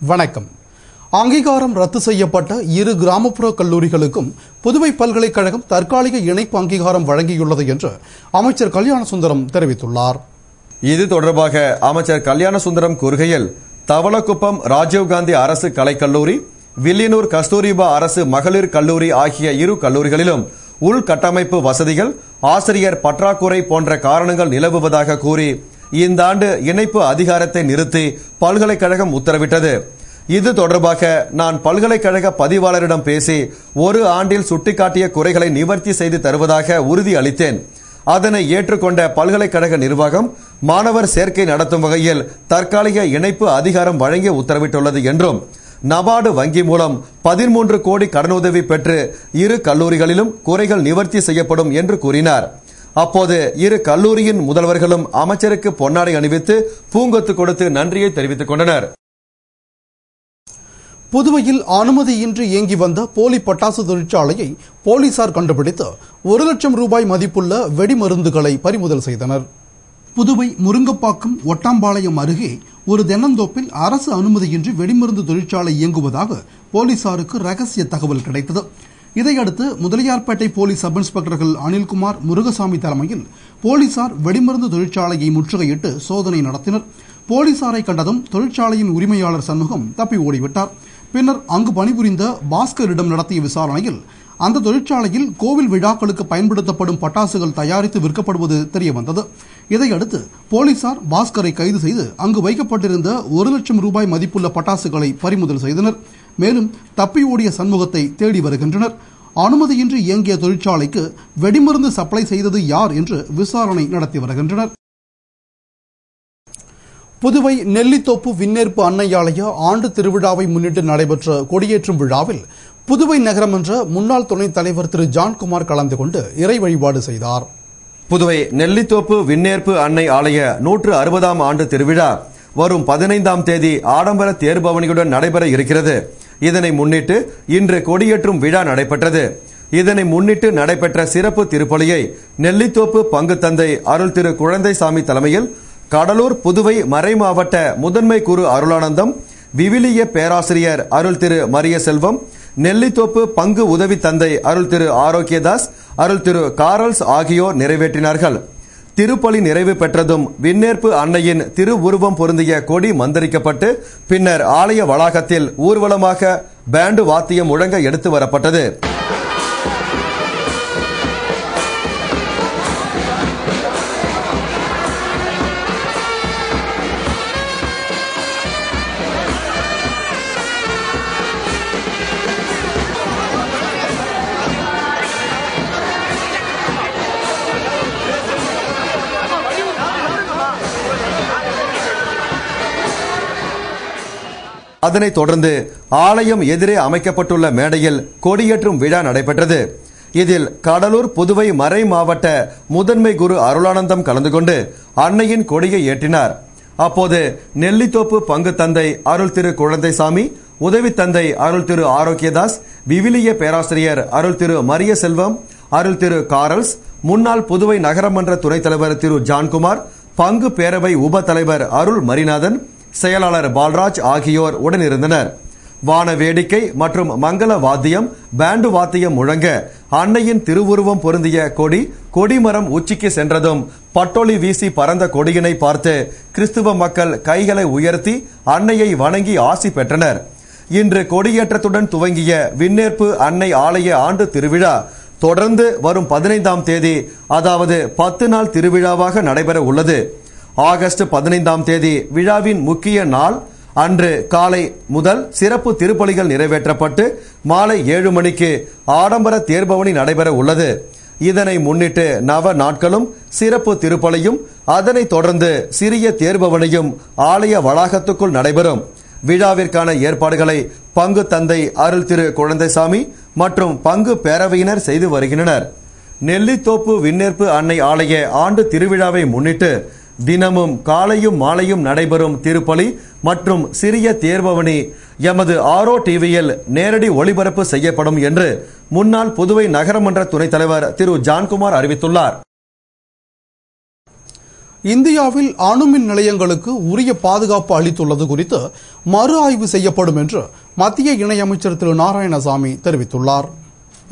வணக்கம். அங்கீகாரம் ரத்து செய்யப்பட்ட இரு கிராமப்புற கல்லூரிகளுக்கும் புதுவை பல்கலைக்கழகம் தற்காலிக இணைப்பு அங்கீகாரம் வழங்கியுள்ளது என்று அமைச்சர் கல்யாணசுந்தரம் தெரிவித்துள்ளார். இது தொடர்பாக அமைச்சர் கல்யாணசுந்தரம் கூறுகையில், தவளக்குப்பம் ராஜீவ்காந்தி அரசு கலைக்கல்லூரி, வில்லியனூர் கஸ்தூரிபா அரசு மகளிர் கல்லூரி ஆகிய இரு கல்லூரிகளிலும் உள்கட்டமைப்பு வசதிகள், ஆசிரியர் பற்றாக்குறை போன்ற காரணங்கள் நிலவுவதாக கூறி இந்த ஆண்டு இணைப்பு அதிகாரத்தை நிறுத்தி பல்கலைக்கழகம் உத்தரவிட்டது. இது தொடர்பாக நான் பல்கலைக்கழக பதிவாளரிடம் பேசி ஒரு ஆண்டில் சுட்டிக்காட்டிய குறைகளை நிவர்த்தி செய்து தருவதாக உறுதி அளித்தேன். அதனை ஏற்றுக்கொண்ட பல்கலைக்கழக நிர்வாகம் மாணவர் சேர்க்கை நடத்தும் வகையில் தற்காலிக இணைப்பு அதிகாரம் வழங்கி உத்தரவிட்டுள்ளது என்றும், நபார்டு வங்கி மூலம் 13 கோடி கடனுதவி பெற்று இரு கல்லூரிகளிலும் குறைகள் நிவர்த்தி செய்யப்படும் என்று கூறினார். அப்போது இரு கல்லூரியின் முதல்வர்களும் அமைச்சருக்கு பொன்னாடை அணிவித்து பூங்கொத்து கொடுத்து நன்றியை தெரிவித்துக் கொண்டனர். புதுவையில் அனுமதியின்றி இயங்கி வந்த போலி பட்டாசு தொழிற்சாலையை போலீசார் கண்டுபிடித்து 1 லட்சம் ரூபாய் மதிப்புள்ள வெடிமருந்துகளை பறிமுதல் செய்தனர். புதுவை முருங்கப்பாக்கம் ஒட்டாம்பாளையம் அருகே ஒரு தென்னந்தோப்பில் அரசு அனுமதியின்றி வெடிமருந்து தொழிற்சாலை இயங்குவதாக போலீசாருக்கு ரகசிய தகவல் கிடைத்தது. இதையடுத்து முதலியார்பேட்டை போலீஸ் சப் இன்ஸ்பெக்டர்கள் அனில்குமார், முருகசாமி தலைமையில் போலீசார் வெடிமருந்து தொழிற்சாலையை முற்றுகையிட்டு சோதனை நடத்தினர். போலீசாரை கண்டதும் தொழிற்சாலையின் உரிமையாளர் சண்முகம் தப்பி ஓடிவிட்டார். பின்னர் அங்கு பணிபுரிந்த பாஸ்கரிடம் நடத்திய விசாரணையில் அந்த தொழிற்சாலையில் கோவில் விழாக்களுக்கு பயன்படுத்தப்படும் பட்டாசுகள் தயாரித்து விற்கப்படுவது தெரியவந்தது. இதையடுத்து போலீசார் பாஸ்கரை கைது செய்து அங்கு வைக்கப்பட்டிருந்த 1 லட்சம் ரூபாய் மதிப்புள்ள பட்டாசுகளை பறிமுதல் செய்தனர். மேலும் தப்பி ஓடிய சண்முகத்தை தேடி வருகின்றனர். அனுமதியின்றி இயங்கிய தொழிற்சாலைக்கு வெடிமருந்து சப்ளை செய்தது யார் என்று விசாரணை நடத்தி வருகின்றனர். புதுவை நெல்லித்தோப்பு விண்ணேற்பு அன்னை ஆலய ஆண்டு திருவிழாவை முன்னிட்டு நடைபெற்ற கொடியேற்றும் விழாவில் புதுவை நகரமன்ற முன்னாள் துணைத் தலைவர் திரு ஜான்குமார் கலந்து கொண்டு இறை வழிபாடு செய்தார். புதுவை நெல்லித்தோப்பு விண்ணேற்பு அன்னை ஆலய 160ஆம் ஆண்டு திருவிழா வரும் 15ஆம் தேதி ஆடம்பர தேர்பவனியுடன் நடைபெற இருக்கிறது. இதனை முன்னிட்டு இன்று கொடியேற்றும் விழா நடைபெற்றது. இதனை முன்னிட்டு நடைபெற்ற சிறப்பு திருப்பலியை நெல்லித்தோப்பு பங்கு தந்தை அருள் திரு குழந்தைசாமி தலைமையில் கடலூர் புதுவை மறைமாவட்ட முதன்மை குரு அருளானந்தம், விவிலிய பேராசிரியர் அருள் திரு மரிய செல்வம், நெல்லித்தோப்பு பங்கு உதவி தந்தை அருள் திரு ஆரோக்கியதாஸ், அருள் திரு காரல்ஸ் ஆகியோர் நிறைவேற்றினார்கள். திருப்பலி நிறைவு பெற்றதும் விண்ணேற்பு அன்னையின் திருவுருவம் பொருந்திய கொடி மந்திரிக்கப்பட்டு பின்னர் ஆலய வளாகத்தில் ஊர்வலமாக பேண்டு வாத்தியம் முழங்க எடுத்து வரப்பட்டது. அதனைத் தொடர்ந்து ஆலயம் எதிரே அமைக்கப்பட்டுள்ள மேடையில் கொடியேற்றும் விழா நடைபெற்றது. இதில் கடலூர் புதுவை மறை மாவட்ட முதன்மை குரு அருளானந்தம் கலந்து கொண்டு அன்னையின் கொடியை ஏற்றினார். அப்போது நெல்லித்தோப்பு பங்கு தந்தை அருள் திரு குழந்தைசாமி, உதவி தந்தை அருள் திரு ஆரோக்கியதாஸ், விவிலிய பேராசிரியர் அருள் திரு மரிய செல்வம், அருள் திரு காரல்ஸ், முன்னாள் புதுவை நகரமன்ற துணைத் தலைவர் திரு ஜான்குமார், பங்கு பேரவை உப தலைவர் அருள் மரிநாதன், செயலாளர் பால்ராஜ் ஆகியோர் உடனிருந்தனர். வான வேடிக்கை மற்றும் மங்கள வாத்தியம், பேண்டு வாத்தியம் முழங்க அன்னையின் திருவுருவம் பொருந்திய கொடிமரம் உச்சிக்கு சென்றதும் பட்டொளி வீசி பறந்த கொடியினை பார்த்து கிறிஸ்துவ மக்கள் கைகளை உயர்த்தி அன்னையை வணங்கி ஆசி பெற்றனர். இன்று கொடியேற்றத்துடன் துவங்கிய விண்ணேற்பு அன்னை ஆலய ஆண்டு திருவிழா தொடர்ந்து வரும் 15ஆம் தேதி, அதாவது 10 நாள் திருவிழாவாக நடைபெற உள்ளது. ஆகஸ்ட் 15ஆம் தேதி விழாவின் முக்கிய நாள் அன்று காலை முதல் சிறப்பு திருப்பலிகள் நிறைவேற்றப்பட்டு மாலை 7 மணிக்கு ஆடம்பர தேர்பவனி நடைபெற உள்ளது. இதனை முன்னிட்டு நவ நாட்களும் சிறப்பு திருப்பலியும் அதனைத் தொடர்ந்து சிறிய தேர்பவனியும் ஆலய வளாகத்துக்குள் நடைபெறும். விழாவிற்கான ஏற்பாடுகளை பங்கு தந்தை அருள் திரு குழந்தைசாமி மற்றும் பங்கு பேரவையினர் செய்து வருகின்றனர். நெல்லித்தோப்பு விண்ணேற்பு அன்னை ஆலய ஆண்டு திருவிழாவை முன்னிட்டு தினமும் காலையும் மாலையும் நடைபெறும் திருப்பலி மற்றும் சிறிய தேர்பவனி எமது ஆரோ டிவியில் நேரடி ஒளிபரப்பு செய்யப்படும் என்று முன்னாள் புதுவை நகரமன்ற துணைத் தலைவர் திரு ஜான்குமார் அறிவித்துள்ளார். இந்தியாவில் அணுமின் நிலையங்களுக்கு உரிய பாதுகாப்பு அளித்துள்ளது குறித்து மறு ஆய்வு செய்யப்படும் என்று மத்திய இணையமைச்சர் திரு நாராயணசாமி தெரிவித்துள்ளார்.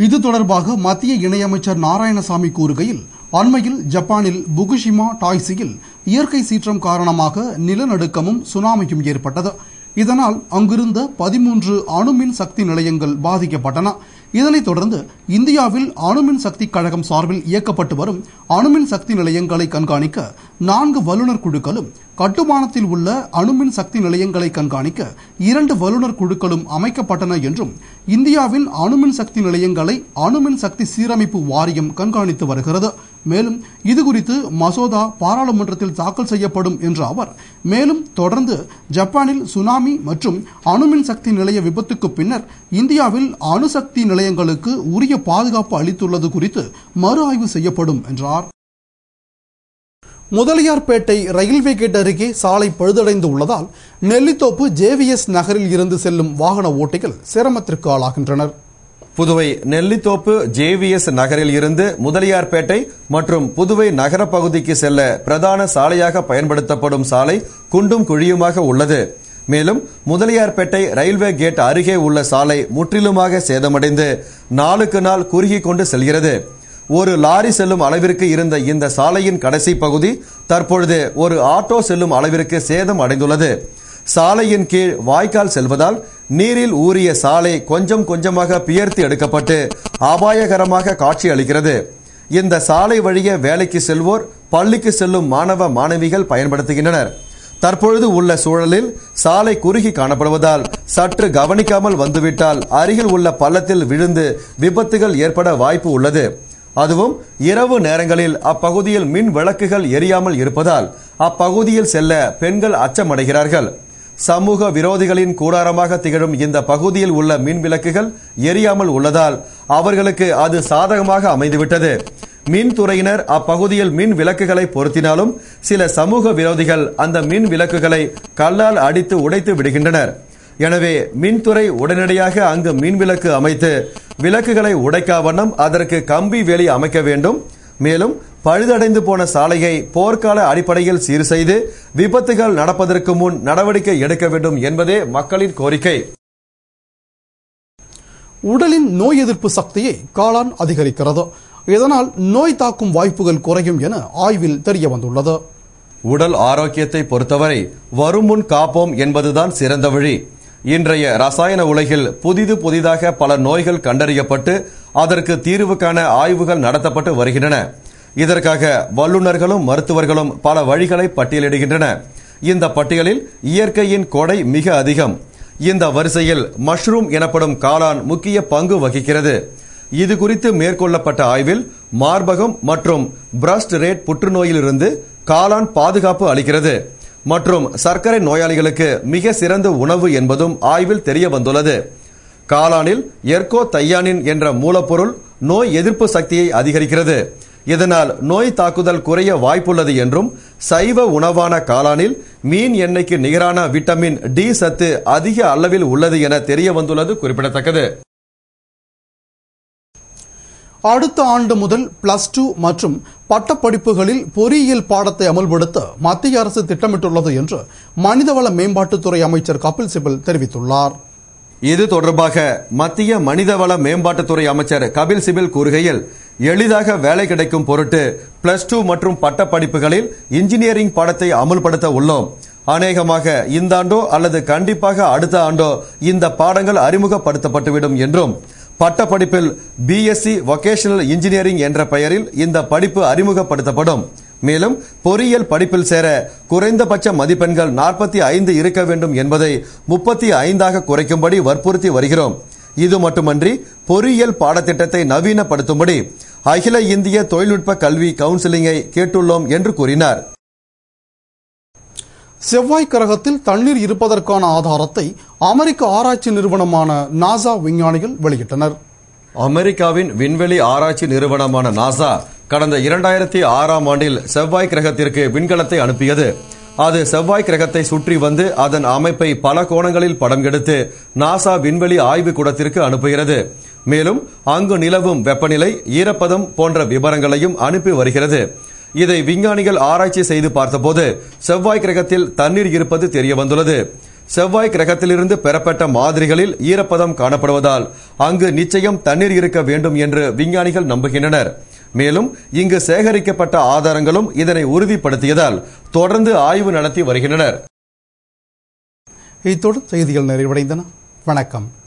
இது தொடர்பாக மத்திய இணையமைச்சர் நாராயணசாமி கூறுகையில், அண்மையில் ஜப்பானில் புகுஷிமா டாய்சியில் இயற்கை சீற்றம் காரணமாக நிலநடுக்கமும் சுனாமியும் ஏற்பட்டது. இதனால் அங்கிருந்த 13 அணுமின் சக்தி நிலையங்கள் பாதிக்கப்பட்டன. இதனைத் தொடர்ந்து இந்தியாவில் அணுமின் சக்தி கழகம் சார்பில் இயக்கப்பட்டு வரும் அணுமின் சக்தி நிலையங்களை கண்காணிக்க 4 வல்லுநர் குழுக்களும், கட்டுமானத்தில் உள்ள அணுமின் சக்தி நிலையங்களை கண்காணிக்க 2 வல்லுநர் குழுக்களும் அமைக்கப்பட்டன என்றும், இந்தியாவின் அணுமின் சக்தி நிலையங்களை அணுமின் சக்தி சீரமைப்பு வாரியம் கண்காணித்து வருகிறது. மேலும் இதுகுறித்து மசோதா பாராளுமன்றத்தில் தாக்கல் செய்யப்படும் என்ற அவர், மேலும் தொடர்ந்து ஜப்பானில் சுனாமி மற்றும் அணுமின் சக்தி நிலைய விபத்துக்கு பின்னர் இந்தியாவில் அணுசக்தி நிலையங்களுக்கு உரிய பாதுகாப்பு அளித்துள்ளது குறித்து மறு ஆய்வு செய்யப்படும் என்றார். முதலியார்பேட்டை ரயில்வே கேட் அருகே சாலை பழுதடைந்து உள்ளதால் நெல்லித்தோப்பு JVS நகரில் இருந்து செல்லும் வாகன ஓட்டிகள் சிரமத்திற்கு ஆளாகின்றனர். புதுவை நெல்லித்தோப்பு JVS நகரில் இருந்து முதலியார்பேட்டை மற்றும் புதுவை நகர பகுதிக்கு செல்ல பிரதான சாலையாக பயன்படுத்தப்படும் சாலை குண்டும் குழியுமாக உள்ளது. மேலும் முதலியார்பேட்டை ரயில்வே கேட் அருகே உள்ள சாலை முற்றிலுமாக சேதமடைந்து நாளுக்கு நாள் குறுகிக் கொண்டு செல்கிறது. ஒரு லாரி செல்லும் அளவிற்கு இருந்த இந்த சாலையின் கடைசி பகுதி தற்பொழுது ஒரு ஆட்டோ செல்லும் அளவிற்கு சேதம் அடைந்துள்ளது. சாலையின் கீழ் வாய்க்கால் செல்வதால் நீரில் ஊறிய சாலை கொஞ்சம் கொஞ்சமாக பியர்த்து எடுக்கப்பட்டு அபாயகரமாக காட்சி அளிக்கிறது. இந்த சாலை வழியே வேலைக்கு செல்வோர், பள்ளிக்கு செல்லும் மாணவ மாணவிகள் பயன்படுத்துகின்றனர். தற்பொழுது உள்ள சூழலில் சாலை குறுகி காணப்படுவதால் சற்று கவனிக்காமல் வந்துவிட்டால் அருகில் உள்ள பள்ளத்தில் விழுந்து விபத்துகள் ஏற்பட வாய்ப்பு உள்ளது. அதுவும் இரவு நேரங்களில் அப்பகுதியில் மின் விளக்குகள் எரியாமல் இருப்பதால் அப்பகுதியில் செல்ல பெண்கள் அச்சமடைகிறார்கள். சமூக விரோதிகளின் கூடாரமாக திகழும் இந்த பகுதியில் உள்ள மின் விளக்குகள் எரியாமல் உள்ளதால் அவர்களுக்கு அது சாதகமாக அமைந்துவிட்டது. மின்துறையினர் அப்பகுதியில் மின் விளக்குகளை பொருத்தினாலும் சில சமூக விரோதிகள் அந்த மின் விளக்குகளை கல்லால் அடித்து உடைத்து விடுகின்றனர். எனவே மின்துறை உடனடியாக அங்கு மின் விளக்கு அமைத்து விளக்குகளை உடைக்காவண்ணம் அதற்கு கம்பி வேலி அமைக்க வேண்டும். மேலும் பழுதடைந்து போன சாலையை போர்க்கால அடிப்படையில் சீர் செய்து விபத்துகள் நடப்பதற்கு முன் நடவடிக்கை எடுக்க வேண்டும் என்பதே மக்களின் கோரிக்கை. உடலின் நோய் எதிர்ப்பு சக்தியை காளான் அதிகரிக்கிறது. இதனால் நோய் தாக்கும் வாய்ப்புகள் குறையும் என ஆய்வில் தெரிய வந்துள்ளது. உடல் ஆரோக்கியத்தை பொறுத்தவரை வரும் முன் காப்போம் என்பதுதான் சிறந்த வழி. இன்றைய ரசாயன உலகில் புதிதாக பல நோய்கள் கண்டறியப்பட்டு அதற்கு தீர்வு காண ஆய்வுகள் நடத்தப்பட்டு வருகின்றன. இதற்காக வல்லுநர்களும் மருத்துவர்களும் பல வழிகளை பட்டியலிடுகின்றன. இந்த பட்டியலில் இயற்கையின் கொடை மிக அதிகம். இந்த வரிசையில் மஷ்ரூம் எனப்படும் காளான் முக்கிய பங்கு வகிக்கிறது. இது குறித்து மேற்கொள்ளப்பட்ட ஆய்வில் மார்பகம் மற்றும் பிரஸ்ட் ரேட் புற்றுநோயிலிருந்து காளான் பாதுகாப்பு அளிக்கிறது மற்றும் சர்க்கரை நோயாளிகளுக்கு மிக சிறந்த உணவு என்பதும் ஆய்வில் தெரிய வந்துள்ளது. காளானில் எர்கோதையானின் என்ற மூலப்பொருள் நோய் எதிர்ப்பு சக்தியை அதிகரிக்கிறது. இதனால் நோய் தாக்குதல் குறைய வாய்ப்புள்ளது என்றும், சைவ உணவான காளானில் மீன் எண்ணெய்க்கு நிகரான விட்டமின் D சத்து அதிக அளவில் உள்ளது என தெரிய வந்துள்ளது குறிப்பிடத்தக்கது. அடுத்த ஆண்டு முதல் +2 மற்றும் பட்டப்படிப்புகளில் பொறியியல் பாடத்தை அமல்படுத்த மத்திய அரசு திட்டமிட்டுள்ளது என்று மனிதவள மேம்பாட்டுத்துறை அமைச்சர் கபில் சிபல் தெரிவித்துள்ளார். இது தொடர்பாக மத்திய மனிதவள மேம்பாட்டுத்துறை அமைச்சர் கபில் சிபல் கூறுகையில், எளிதாக வேலை கிடைக்கும் பொருட்டு +2 மற்றும் பட்டப்படிப்புகளில் இன்ஜினியரிங் பாடத்தை அமல்படுத்த உள்ளோம். அநேகமாக இந்த ஆண்டோ அல்லது கண்டிப்பாக அடுத்த ஆண்டோ இந்த பாடங்கள் அறிமுகப்படுத்தப்பட்டுவிடும் என்றும், பட்டப்படிப்பில் BSc வொகேஷனல் இன்ஜினியரிங் என்ற பெயரில் இந்த படிப்பு அறிமுகப்படுத்தப்படும். மேலும் பொறியியல் படிப்பில் சேர குறைந்தபட்ச மதிப்பெண்கள் 45 இருக்க வேண்டும் என்பதை 35ஆக குறைக்கும்படி வற்புறுத்தி வருகிறோம். இது மட்டுமன்றி பொறியியல் பாடத்திட்டத்தை நவீனப்படுத்தும்படி அகில இந்திய தொழில்நுட்ப கல்வி கவுன்சிலிங்கை கேட்டுள்ளோம் என்று கூறினார். செவ்வாய் கிரகத்தில் தண்ணீர் இருப்பதற்கான ஆதாரத்தை அமெரிக்க ஆராய்ச்சி நிறுவனமான நாசா விஞ்ஞானிகள் வெளியிட்டனர். அமெரிக்காவின் விண்வெளி ஆராய்ச்சி நிறுவனமான நாசா கடந்த 2006ஆம் ஆண்டில் செவ்வாய் கிரகத்திற்கு விண்கலத்தை அனுப்பியது. அது செவ்வாய் கிரகத்தை சுற்றி வந்து அதன் அமைப்பை பல கோணங்களில் படம் எடுத்து நாசா விண்வெளி ஆய்வு கூடத்திற்கு அனுப்புகிறது. மேலும் அங்கு நிலவும் வெப்பநிலை, ஈரப்பதம் போன்ற விவரங்களையும் அனுப்பி வருகிறது. இதை விஞ்ஞானிகள் ஆராய்ச்சி செய்து பார்த்தபோது செவ்வாய் கிரகத்தில் தண்ணீர் இருப்பது தெரிய வந்துள்ளது. செவ்வாய் கிரகத்திலிருந்து பெறப்பட்ட மாதிரிகளில் ஈரப்பதம் காணப்படுவதால் அங்கு நிச்சயம் தண்ணீர் இருக்க வேண்டும் என்று விஞ்ஞானிகள் நம்புகின்றனர். மேலும் இங்கு சேகரிக்கப்பட்ட ஆதாரங்களும் இதனை உறுதிப்படுத்தியதால் தொடர்ந்து ஆய்வு நடத்தி வருகின்றனர். இத்துடன் செய்திகள் நிறைவடைந்தன. வணக்கம்.